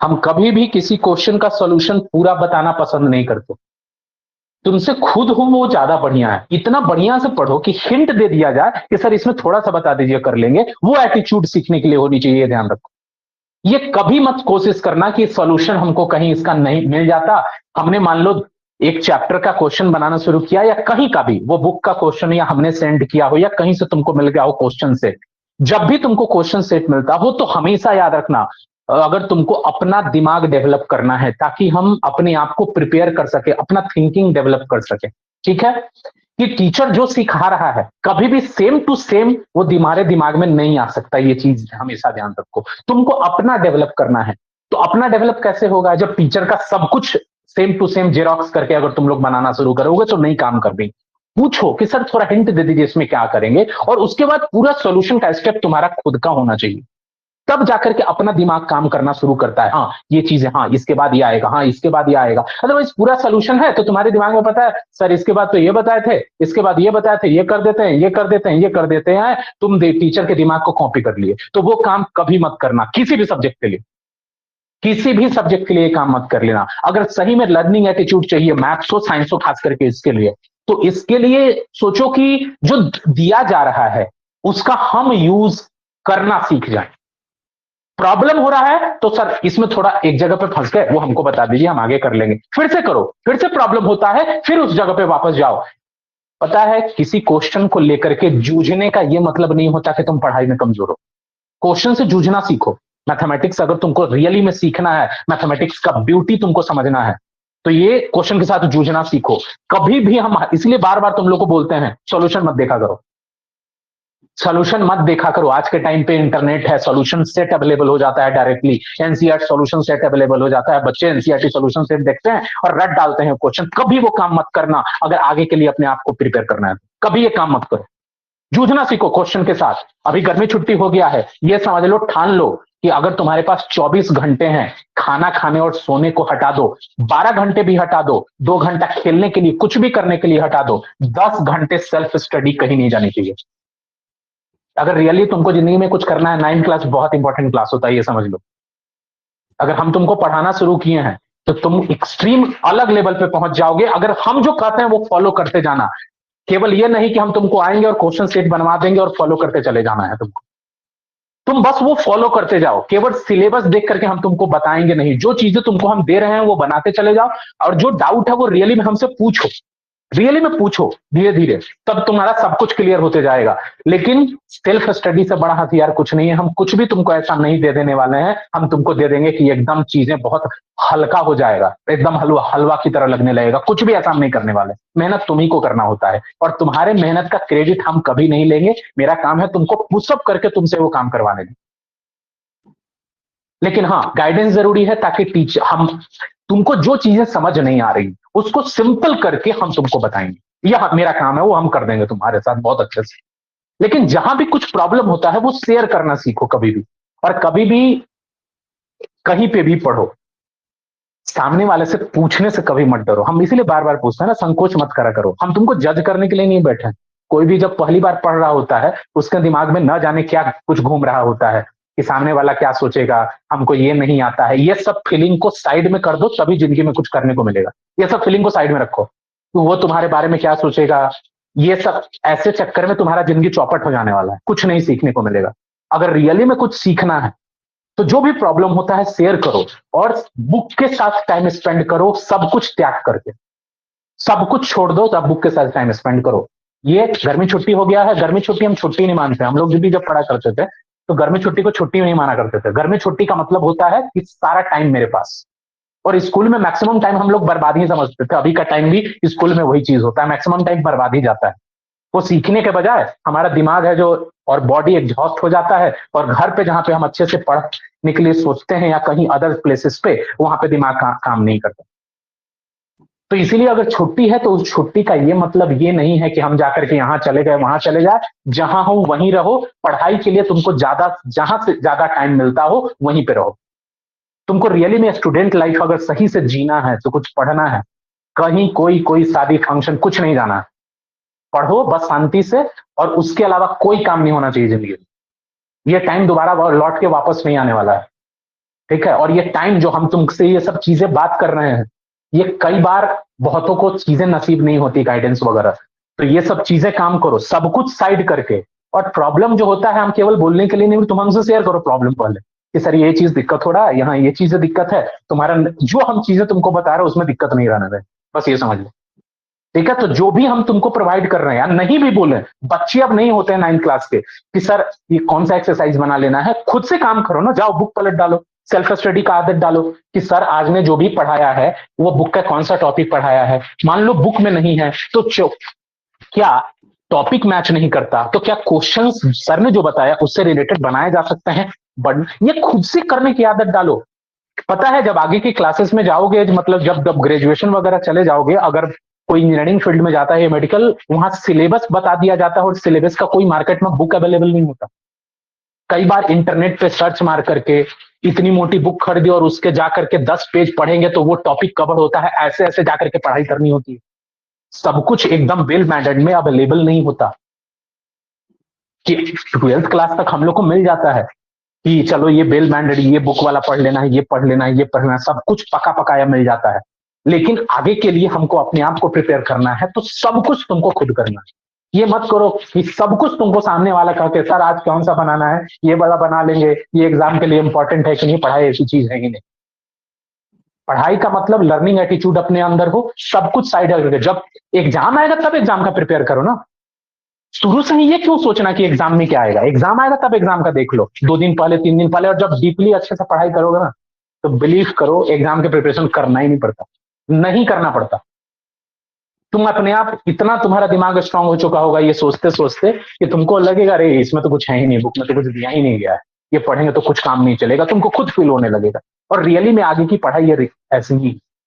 हम कभी भी किसी क्वेश्चन का सॉल्यूशन पूरा बताना पसंद नहीं करते। तुमसे खुद हो वो ज्यादा बढ़िया है। इतना बढ़िया से पढ़ो कि हिंट दे दिया जाए कि सर इसमें थोड़ा सा बता दीजिए, कर लेंगे। वो एटीट्यूड सीखने के लिए होनी चाहिए, ध्यान रखो। ये कभी मत कोशिश करना कि सॉल्यूशन हमको कहीं इसका नहीं मिल जाता। हमने मान लो एक चैप्टर का क्वेश्चन बनाना शुरू किया, या कहीं का भी वो बुक का क्वेश्चन या हमने सेंड किया हो, या कहीं से तुमको मिल गया हो क्वेश्चन सेट। जब भी तुमको क्वेश्चन सेट मिलता हो तो हमेशा याद रखना, अगर तुमको अपना दिमाग डेवलप करना है ताकि हम अपने आप को प्रिपेयर कर सके, अपना थिंकिंग डेवलप कर सके, ठीक है, कि टीचर जो सिखा रहा है कभी भी सेम टू सेम वो तुम्हारे दिमाग में नहीं आ सकता। ये चीज हमेशा ध्यान रखो। तुमको अपना डेवलप करना है। तो अपना डेवलप कैसे होगा? जब टीचर का सब कुछ सेम टू सेम जेरोक्स करके अगर तुम लोग बनाना शुरू करोगे तो नहीं काम कर देंगे। पूछो कि सर थोड़ा हिंट दे दीजिए इसमें क्या करेंगे, और उसके बाद पूरा सोल्यूशन का स्टेप तुम्हारा खुद का होना चाहिए। तब जाकर के अपना दिमाग काम करना शुरू करता है। हाँ ये चीज है, हाँ इसके बाद ये आएगा, हाँ इसके बाद ये आएगा। अदरवाइज पूरा सोल्यूशन है तो तुम्हारे दिमाग में पता है सर इसके बाद तो ये बताए थे, इसके बाद ये बताए थे, ये कर देते हैं, ये कर देते हैं, ये कर देते हैं। तुम टीचर के दिमाग को कॉपी कर लिए, तो वो काम कभी मत करना किसी भी सब्जेक्ट के लिए। किसी भी सब्जेक्ट के लिए काम मत कर लेना। अगर सही में लर्निंग एटीट्यूड चाहिए, मैथ्स हो साइंस हो, खास करके इसके लिए, तो इसके लिए सोचो कि जो दिया जा रहा है उसका हम यूज करना सीख जाए। प्रॉब्लम हो रहा है तो सर इसमें थोड़ा एक जगह पे फंस गए, वो हमको बता दीजिए, हम आगे कर लेंगे। फिर से करो, फिर से प्रॉब्लम होता है, फिर उस जगह पे वापस जाओ। पता है किसी क्वेश्चन को लेकर के जूझने का ये मतलब नहीं होता कि तुम पढ़ाई में कमजोर हो। क्वेश्चन से जूझना सीखो। मैथमेटिक्स अगर तुमको रियली में सीखना है, मैथमेटिक्स का ब्यूटी तुमको समझना है, तो ये क्वेश्चन के साथ जूझना सीखो। कभी भी हम इसलिए बार बार तुम लोग को बोलते हैं सॉल्यूशन मत देखा करो, सोल्यूशन मत देखा करो। आज के टाइम पे इंटरनेट है, सोल्यूशन सेट अवेलेबल हो जाता है directly. NCERT solution set available हो जाता है, बच्चे एनसीईआरटी सोल्यूशन सेट देखते हैं और रट डालते हैं क्वेश्चन। कभी वो काम मत करना अगर आगे के लिए अपने आप को प्रिपेयर करना है। कभी ये काम मत करो। जूझना सीखो क्वेश्चन के साथ। अभी गर्मी छुट्टी हो गया है, ये समझ लो, ठान लो कि अगर तुम्हारे पास 24 घंटे हैं, खाना खाने और सोने को हटा दो, 12 घंटे भी हटा दो, 2 घंटा खेलने के लिए, कुछ भी करने के लिए हटा दो, 10 घंटे सेल्फ स्टडी कहीं नहीं जानी चाहिए। अगर रियली तुमको जिंदगी में कुछ करना है, 9th क्लास बहुत इंपॉर्टेंट क्लास होता है, ये समझ लो। अगर हम तुमको पढ़ाना शुरू किए हैं तो तुम एक्सट्रीम अलग लेवल पे पहुंच जाओगे। अगर हम जो कहते हैं वो फॉलो करते जाना, केवल ये नहीं कि हम तुमको आएंगे और क्वेश्चन सेट बनवा देंगे और फॉलो करते चले जाना है तुमको। तुम बस वो फॉलो करते जाओ। केवल सिलेबस देख करके हम तुमको बताएंगे नहीं, जो चीजें तुमको हम दे रहे हैं वो बनाते चले जाओ। और जो डाउट है वो रियली में हमसे पूछो, रियली में पूछो धीरे धीरे, तब तुम्हारा सब कुछ क्लियर होते जाएगा। लेकिन सेल्फ स्टडी से बड़ा हथियार कुछ नहीं है। हम कुछ भी तुमको ऐसा नहीं दे देने वाले हैं, हम तुमको दे देंगे कि एकदम चीजें बहुत हल्का हो जाएगा, एकदम हलवा हलवा की तरह लगने लगेगा। कुछ भी ऐसा हम नहीं करने वाले। मेहनत तुम्ही को करना होता है और तुम्हारे मेहनत का क्रेडिट हम कभी नहीं लेंगे। मेरा काम है तुमको पुशअप करके तुमसे वो काम करवाने दें। लेकिन हाँ, गाइडेंस जरूरी है ताकि टीचर हम तुमको जो चीजें समझ नहीं आ रही उसको सिंपल करके हम तुमको बताएंगे। यह मेरा काम है, वो हम कर देंगे तुम्हारे साथ बहुत अच्छे से। लेकिन जहां भी कुछ प्रॉब्लम होता है वो शेयर करना सीखो कभी भी। और कभी भी कहीं पे भी पढ़ो, सामने वाले से पूछने से कभी मत डरो। हम इसीलिए बार बार पूछते हैं ना, संकोच मत करा करो। हम तुमको जज करने के लिए नहीं बैठे हैं। कोई भी जब पहली बार पढ़ रहा होता है उसके दिमाग में न जाने क्या कुछ घूम रहा होता है कि सामने वाला क्या सोचेगा, हमको ये नहीं आता है। ये सब फीलिंग को साइड में कर दो, तभी जिंदगी में कुछ करने को मिलेगा। ये सब फीलिंग को साइड में रखो, तो वो तुम्हारे बारे में क्या सोचेगा, ये सब ऐसे चक्कर में तुम्हारा जिंदगी चौपट हो जाने वाला है, कुछ नहीं सीखने को मिलेगा। अगर रियली में कुछ सीखना है तो जो भी प्रॉब्लम होता है शेयर करो, और बुक के साथ टाइम स्पेंड करो, सब कुछ त्याग करके। सब कुछ छोड़ दो तब बुक के साथ टाइम स्पेंड करो। ये गर्मी छुट्टी हो गया है, गर्मी छुट्टी हम छुट्टी नहीं मानते। हम लोग भी जब पढ़ा करते थे तो गर्मी छुट्टी को छुट्टी नहीं माना करते थे। गर्मी छुट्टी का मतलब होता है कि सारा टाइम मेरे पास। और स्कूल में मैक्सिमम टाइम हम लोग बर्बाद ही समझते थे। अभी का टाइम भी स्कूल में वही चीज होता है, मैक्सिमम टाइम बर्बाद ही जाता है। वो सीखने के बजाय हमारा दिमाग है जो, और बॉडी एग्जॉस्ट हो जाता है, और घर पे जहां पे हम अच्छे से पढ़ने के लिए सोचते हैं या कहीं अदर प्लेसेस पे, वहां पे दिमाग काम नहीं करता। तो इसीलिए अगर छुट्टी है तो उस छुट्टी का ये मतलब ये नहीं है कि हम जाकर के यहाँ चले गए वहां चले जाए। जहां हो वहीं रहो। पढ़ाई के लिए तुमको ज्यादा, जहां से ज्यादा टाइम मिलता हो वहीं पे रहो। तुमको रियली में स्टूडेंट लाइफ अगर सही से जीना है तो कुछ पढ़ना है। कहीं कोई शादी फंक्शन कुछ नहीं जाना है। पढ़ो बस शांति से, और उसके अलावा कोई काम नहीं होना चाहिए जिंदगी में। ये टाइम दोबारा लौट के वापस नहीं आने वाला है। ठीक है। और ये टाइम जो हम तुमसे ये सब चीजें बात कर रहे हैं, ये कई बार बहुतों को चीजें नसीब नहीं होती, गाइडेंस वगैरह। तो ये सब चीजें काम करो, सब कुछ साइड करके। और प्रॉब्लम जो होता है, हम केवल बोलने के लिए नहीं, तुम हमसे शेयर करो प्रॉब्लम पहले, कि सर ये चीज दिक्कत हो रहा है, यहाँ ये चीजें दिक्कत है, तुम्हारा जो हम चीजें तुमको बता रहे हो उसमें दिक्कत नहीं रहना है, बस ये समझ लो। ठीक है। तो जो भी हम तुमको प्रोवाइड कर रहे हैं, यार नहीं भी बोले, बच्चे अब नहीं होते हैं 9th क्लास के कि सर ये कौन सा एक्सरसाइज बना लेना है, खुद से काम करो ना, जाओ बुक पलट डालो, सेल्फ स्टडी का आदत डालो कि सर आज ने जो भी पढ़ाया है वो बुक का कौन सा टॉपिक पढ़ाया है। मान लो बुक में नहीं है तो क्या टॉपिक मैच नहीं करता, तो क्या क्वेश्चंस सर ने जो बताया उससे रिलेटेड बनाए जा सकते हैं, बट ये खुद से करने की आदत डालो। पता है जब आगे की क्लासेस में जाओगे, मतलब जब ग्रेजुएशन वगैरह चले जाओगे, अगर कोई इंजीनियरिंग फील्ड में जाता है या मेडिकल, वहां सिलेबस बता दिया जाता है और सिलेबस का कोई मार्केट में बुक अवेलेबल नहीं होता। कई बार इंटरनेट पे सर्च मार करके इतनी मोटी बुक खरीदी और उसके जाकर के 10 पेज पढ़ेंगे तो वो टॉपिक कवर होता है, ऐसे ऐसे जाकर के पढ़ाई करनी होती है। सब कुछ एकदम वेल मैनेज्ड में अवेलेबल नहीं होता कि 12th क्लास तक हम लोग को मिल जाता है कि चलो ये वेल मैनेज्ड, ये बुक वाला पढ़ लेना है, ये पढ़ लेना है, ये पढ़ना है, सब कुछ पका पकाया मिल जाता है। लेकिन आगे के लिए हमको अपने आप को प्रिपेयर करना है, तो सब कुछ तुमको खुद करना है। ये मत करो कि सब कुछ तुमको सामने वाला कहते सर आज कौन सा बनाना है, ये वाला बना लेंगे, ये एग्जाम के लिए इंपॉर्टेंट है कि नहीं, पढ़ाई ऐसी चीज है कि नहीं। पढ़ाई का मतलब लर्निंग एटीट्यूड अपने अंदर हो, सब कुछ साइड करके जब एग्जाम आएगा तब एग्जाम का प्रिपेयर करो ना। शुरू से ही ये क्यों सोचना कि एग्जाम में क्या आएगा, एग्जाम आएगा तब एग्जाम का देख लो, 2 दिन पहले 3 दिन पहले। और जब डीपली अच्छे से पढ़ाई करोगे ना, तो बिलीव करो एग्जाम के प्रिपरेशन करना ही नहीं पड़ता, नहीं करना पड़ता। तुम अपने आप इतना तुम्हारा दिमाग स्ट्रांग हो चुका होगा ये सोचते सोचते कि तुमको लगेगा अरे इसमें तो कुछ है ही नहीं, बुक में तो कुछ दिया ही नहीं गया है, ये पढ़ेंगे तो कुछ काम नहीं चलेगा, तुमको खुद फील होने लगेगा। और रियली में आगे की पढ़ाई ये ऐसी ही